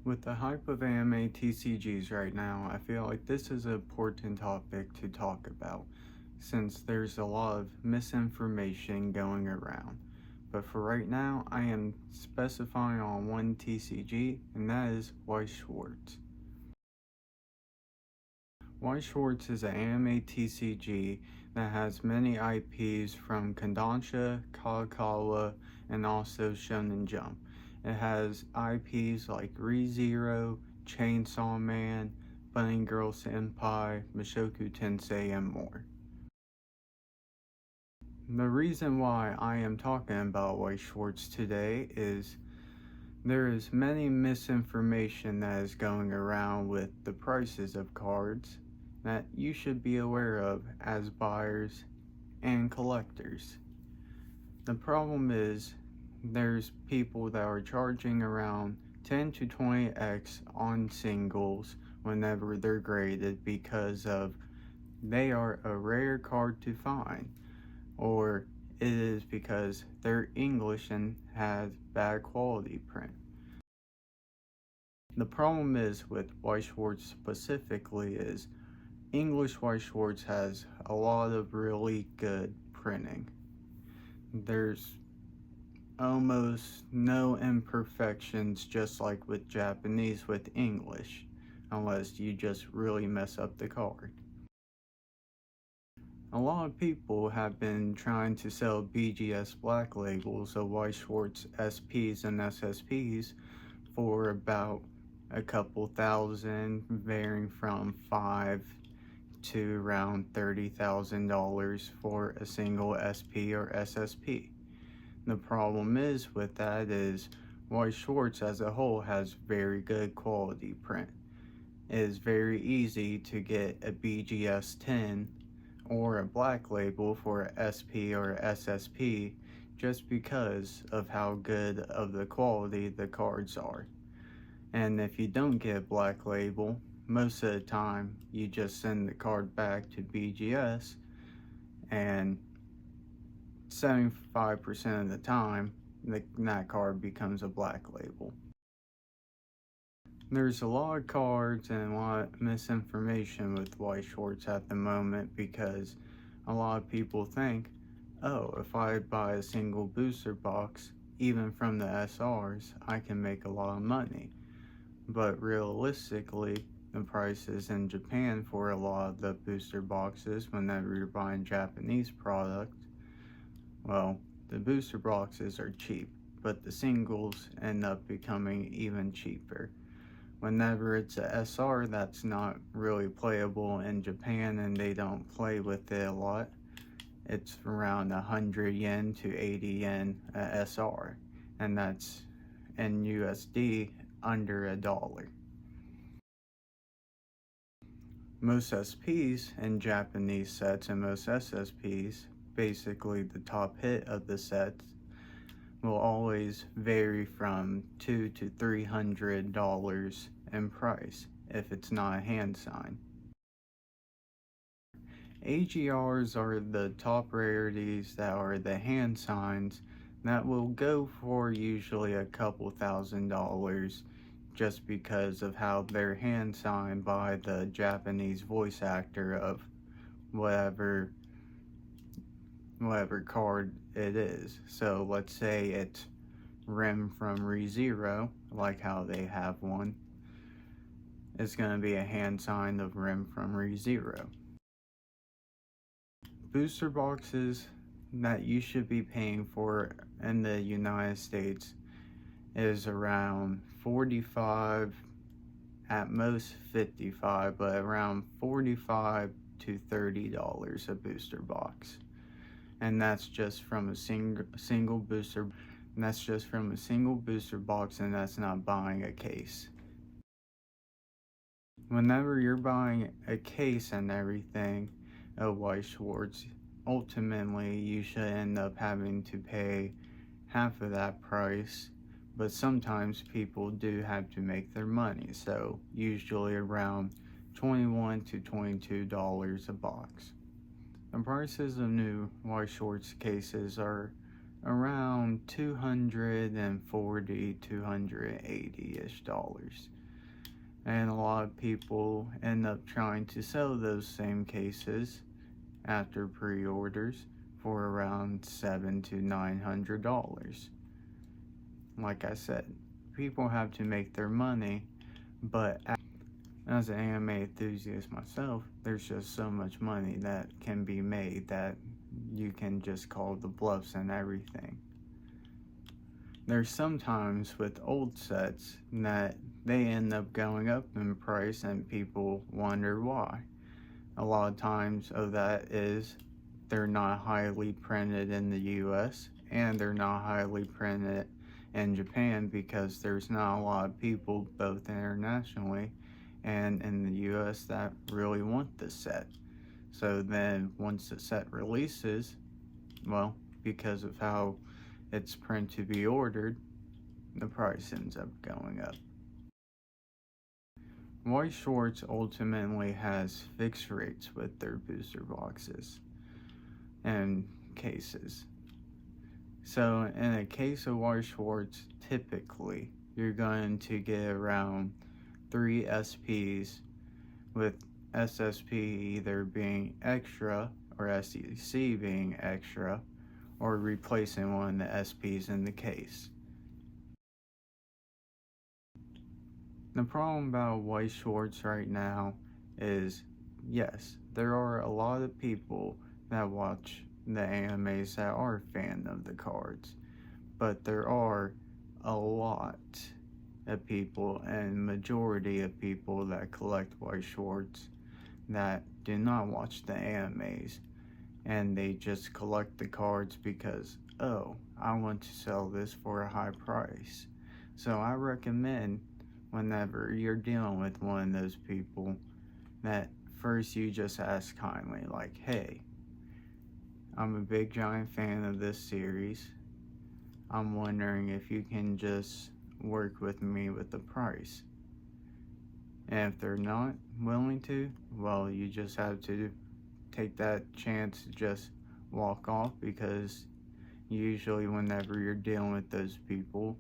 With the hype of AMA TCGs right now, I feel like this is an important topic to talk about since there's a lot of misinformation going around. But for right now, I am specifying on one TCG, and that is Weiss Schwarz. Weiss Schwarz is an anime TCG that has many IPs from Kodansha, Kalakawa, and also Shonen Jump. It has IPs like ReZero, Chainsaw Man, Bunny Girl Senpai, Mushoku Tensei, and more. The reason why I am talking about Weiss Schwarz today is there is many misinformation that is going around with the prices of cards that you should be aware of as buyers and collectors. The problem is there's people that are charging around 10 to 20x on singles whenever they're graded because of they are a rare card to find, or it is because they're English and has bad quality print. The problem is with Weiss Schwarz specifically is English Weiss Schwarz has a lot of really good printing. There's almost no imperfections, just like with Japanese with English, unless you just really mess up the card. A lot of people have been trying to sell BGS black labels of Weiss Schwarz SPs and SSPs for about a couple thousand, varying from $5 to around $30,000 for a single SP or SSP. The problem is with that is Weiss Schwarz as a whole has very good quality print. It is very easy to get a BGS 10 or a black label for a SP or SSP just because of how good of the quality the cards are. And if you don't get a black label, most of the time you just send the card back to BGS, and 75% of the time that card becomes a black label. There's a lot of cards and a lot of misinformation with Weiss Schwarz at the moment because a lot of people think, oh, if I buy a single booster box, even from the SRs, I can make a lot of money. But realistically, the prices in Japan for a lot of the booster boxes, whenever you're buying Japanese product, well, the booster boxes are cheap, but the singles end up becoming even cheaper. Whenever it's a SR that's not really playable in Japan and they don't play with it a lot, it's around 100 yen to 80 yen a SR, and that's in USD under $1. Most SPs in Japanese sets and most SSPs, basically the top hit of the sets, will always vary from $200 to $300 in price if it's not a hand sign. AGRs are the top rarities that are the hand signs that will go for usually a couple $1,000 just because of how they're hand signed by the Japanese voice actor of whatever card it is. So let's say it's Rim from ReZero, like how they have one. It's going to be a hand sign of Rim from ReZero. Booster boxes that you should be paying for in the United States is around 45, at most 55, but around 45 to $30 a booster box. And that's just from a single booster. And that's just from a single booster box, and that's not buying a case. Whenever you're buying a case and everything of Weiss Schwarz, ultimately you should end up having to pay half of that price, but sometimes people do have to make their money, so usually around $21 to $22 a box. The prices of new Weiss Schwarz cases are around $240, $280-ish dollars. And a lot of people end up trying to sell those same cases after pre-orders for around $700 to $900. Like I said, people have to make their money, but as an anime enthusiast myself, there's just so much money that can be made that you can just call the bluffs and everything. There's sometimes with old sets that they end up going up in price and people wonder why. A lot of times of that is they're not highly printed in the US and they're not highly printed in Japan because there's not a lot of people both internationally and in the US that really want this set. So then once the set releases, well, because of how it's print to be ordered, the price ends up going up. White Schwartz ultimately has fixed rates with their booster boxes and cases. So in a case of White Schwartz, typically you're going to get around 3 SPs, with SSP either being extra or SEC being extra, or replacing one of the SPs in the case. The problem about White Schwartz right now is, yes, there are a lot of people that watch the animes that are fan of the cards, but there are a lot of people and majority of people that collect White Schwartz that do not watch the animes, and they just collect the cards because, oh, I want to sell this for a high price. So I recommend whenever you're dealing with one of those people that first you just ask kindly, like, hey, I'm a big giant fan of this series. I'm wondering if you can just work with me with the price. And if they're not willing to, well, you just have to take that chance to just walk off, because usually whenever you're dealing with those people,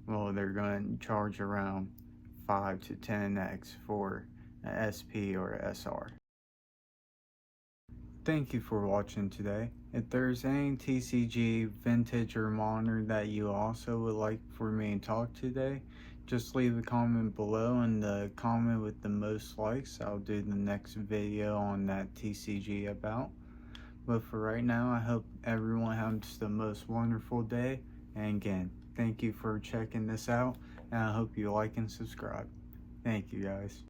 well, they're going to charge around 5 to 10x for a SP or a SR. Thank you for watching today. If there's any TCG, vintage, or modern that you also would like for me to talk today, just leave a comment below, and the comment with the most likes, I'll do the next video on that TCG about. But for right now, I hope everyone has the most wonderful day. And again, thank you for checking this out, and I hope you like and subscribe. Thank you, guys.